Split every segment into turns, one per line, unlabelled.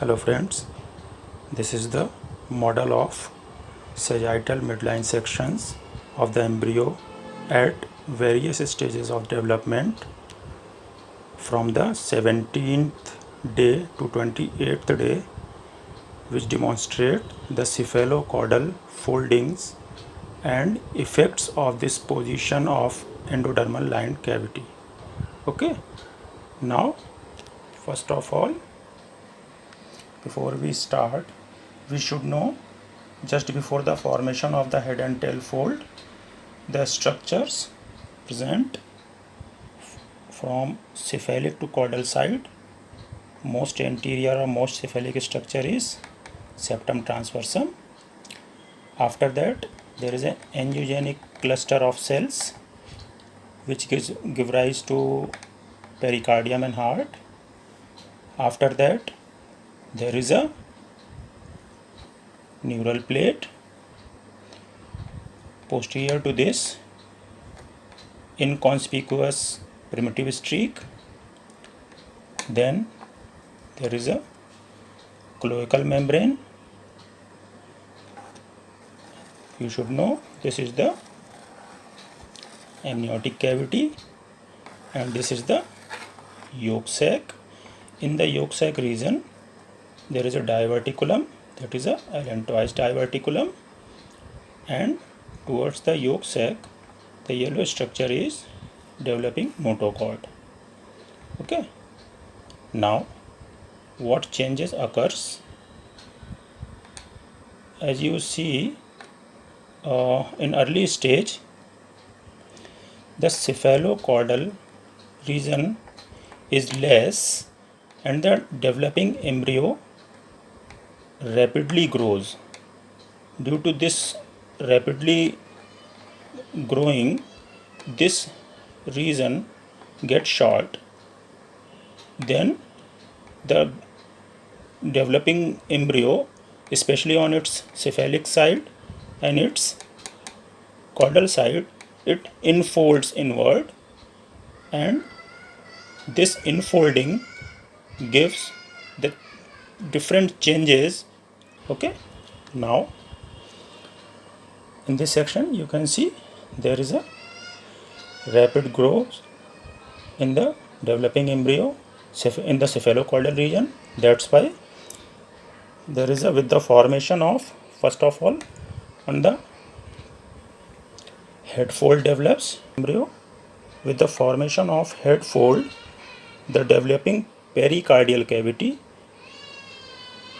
Hello friends, this is the model of sagittal midline sections of the embryo at various stages of development from the 17th day to 28th day, which demonstrate the cephalocaudal foldings and effects of this position of endodermal lined cavity. Okay, now first of all, before we start, we should know just before the formation of the head and tail fold, the structures present from cephalic to caudal side. Most anterior or most cephalic structure is septum transversum. After that, there is an angiogenic cluster of cells which give rise to pericardium and heart. After that, there is a neural plate. Posterior to this, inconspicuous primitive streak. Then there is a cloacal membrane. You should know this is the amniotic cavity and this is the yolk sac. In the yolk sac region, there is a diverticulum, that is a allantois diverticulum, and towards the yolk sac, the yellow structure is developing notochord. Okay. Now, what changes occurs? As you see, in early stage, the cephalocaudal region is less and the developing embryo rapidly grows. Due to this rapidly growing, this region gets short. Then the developing embryo, especially on its cephalic side and its caudal side, it infolds inward, and this infolding gives the different changes. Okay, now in this section you can see there is a rapid growth in the developing embryo in the cephalocaudal region. That's why there is a, with the formation of, first of all, on the head fold develops embryo. With the formation of head fold, the developing pericardial cavity,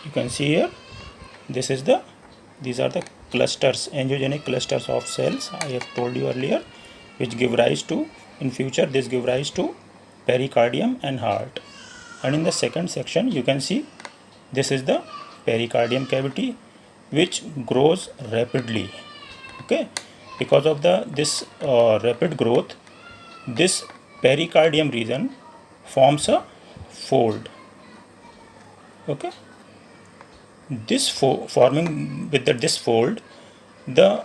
you can see here, these are the clusters, angiogenic clusters of cells I have told you earlier, which give rise to, in future this give rise to pericardium and heart. And in the second section you can see this is the pericardium cavity which grows rapidly. Okay, because of this rapid growth, this pericardium region forms a fold. Okay, this forming with this fold, the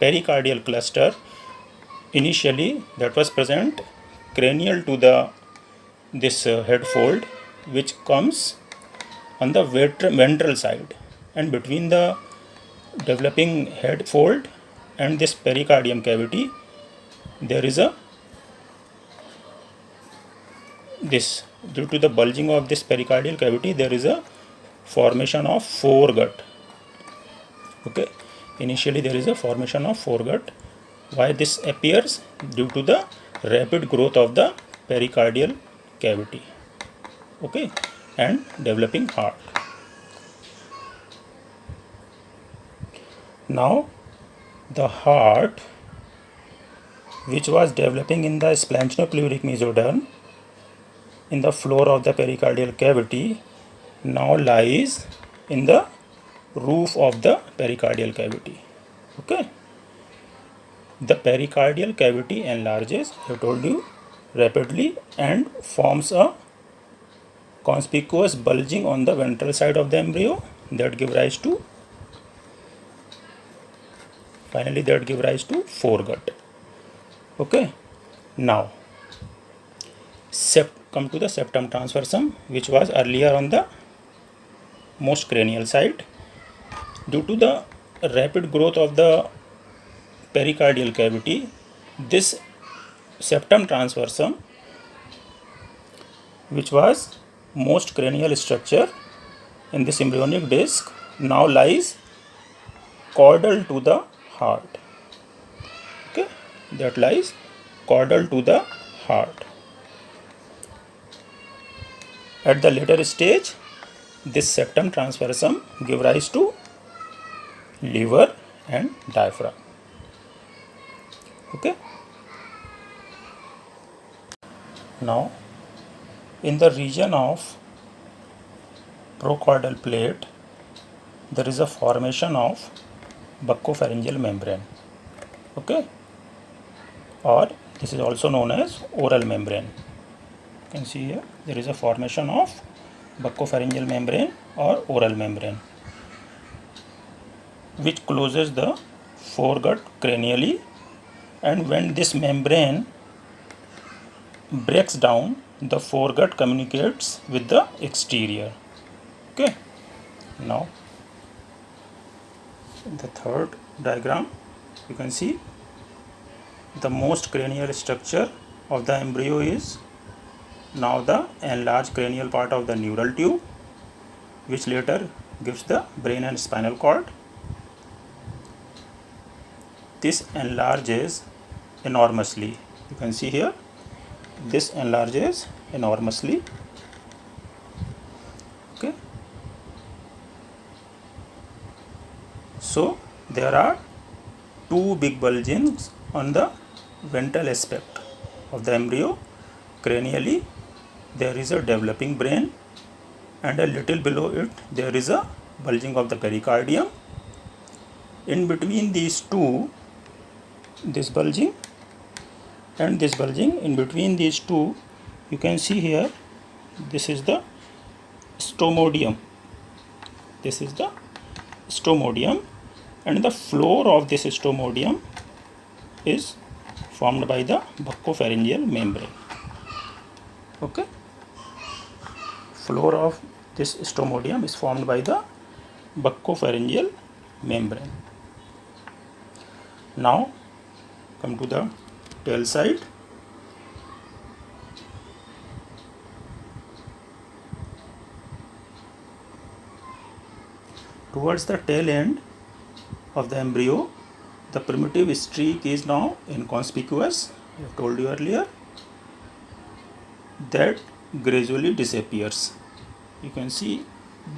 pericardial cluster initially that was present cranial to this head fold, which comes on the ventral side, and between the developing head fold and this pericardium cavity there is a due to the bulging of this pericardial cavity there is a formation of foregut. Okay, initially there is a formation of foregut. Why this appears? Due to the rapid growth of the pericardial cavity. Okay, and developing heart. Now the heart, which was developing in the splanchno-pleuric mesoderm in the floor of the pericardial cavity, now lies in the roof of the pericardial cavity. Okay, the pericardial cavity enlarges, I told you, rapidly and forms a conspicuous bulging on the ventral side of the embryo that give rise to, finally that give rise to foregut. Okay, now come to the septum transversum, which was earlier on the most cranial side. Due to the rapid growth of the pericardial cavity, this septum transversum, which was most cranial structure in this embryonic disc, now lies caudal to the heart. Okay, that lies caudal to the heart. At the later stage, this septum transversum give rise to liver and diaphragm. Okay. Now, in the region of procaudal plate, there is a formation of buccopharyngeal membrane. Okay, or this is also known as oral membrane. You can see here there is a formation of buccopharyngeal membrane or oral membrane, which closes the foregut cranially, and when this membrane breaks down, the foregut communicates with the exterior. Okay, now in the third diagram you can see the most cranial structure of the embryo is now the enlarged cranial part of the neural tube, which later gives the brain and spinal cord. This enlarges enormously. You can see here, this enlarges enormously. Okay, so there are two big bulgings on the ventral aspect of the embryo. Cranially there is a developing brain, and a little below it there is a bulging of the pericardium. In between these two, this bulging and this bulging, in between these two, you can see here, this is the stomodium. This is the stomodium, and the floor of this stomodium is formed by the buccopharyngeal membrane. Okay, floor of this stomodium is formed by the buccopharyngeal membrane. Now come to the tail side. Towards the tail end of the embryo, the primitive streak is now inconspicuous. I have told you earlier. That gradually disappears. You can see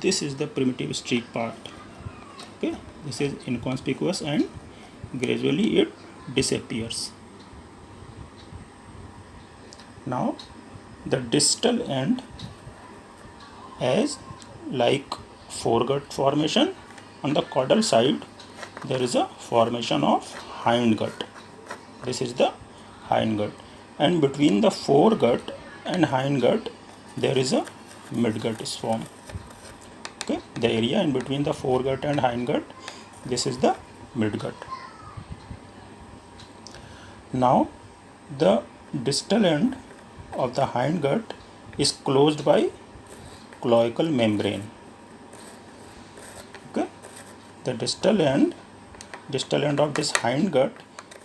this is the primitive streak part. Okay, this is inconspicuous and gradually it disappears. Now the distal end has like foregut formation. On the caudal side there is a formation of hindgut. This is the hindgut, and between the foregut and hindgut there is a midgut is formed. Okay, the area in between the foregut and hindgut, this is the midgut. Now the distal end of the hindgut is closed by cloacal membrane. Okay, the distal end of this hindgut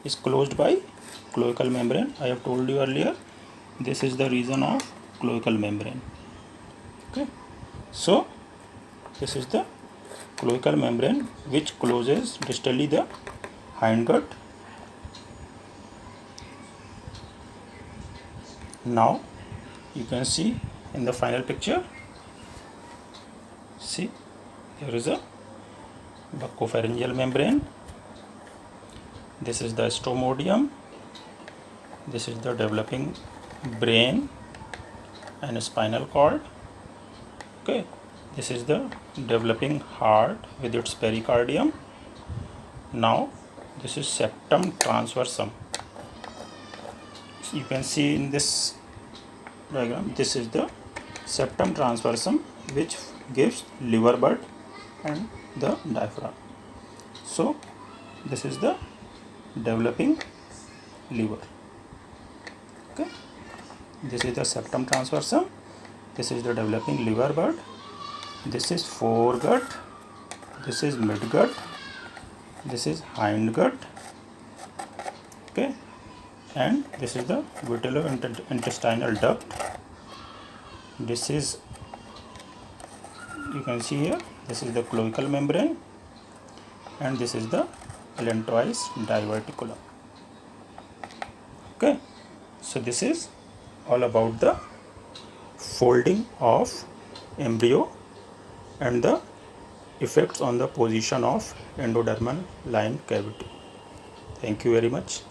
is closed by cloacal membrane. I have told you earlier, this is the region of cloacal membrane. Okay, so this is the cloacal membrane which closes distally the hindgut. Now you can see in the final picture, see there is a buccopharyngeal membrane. This is the stomodium. This is the developing brain and spinal cord. Okay, this is the developing heart with its pericardium. Now this is septum transversum. You can see in this diagram, this is the septum transversum which gives liver bud and the diaphragm. So this is the developing liver. Okay, This is the septum transversum. This is the developing liver bud. This is foregut. This is midgut. This is hindgut. Okay, and this is the vitello-intestinal duct. This is, you can see here, this is the cloacal membrane, and this is the allantois diverticulum. Okay, so this is all about the folding of embryo and the effects on the position of endodermal line cavity. Thank you very much.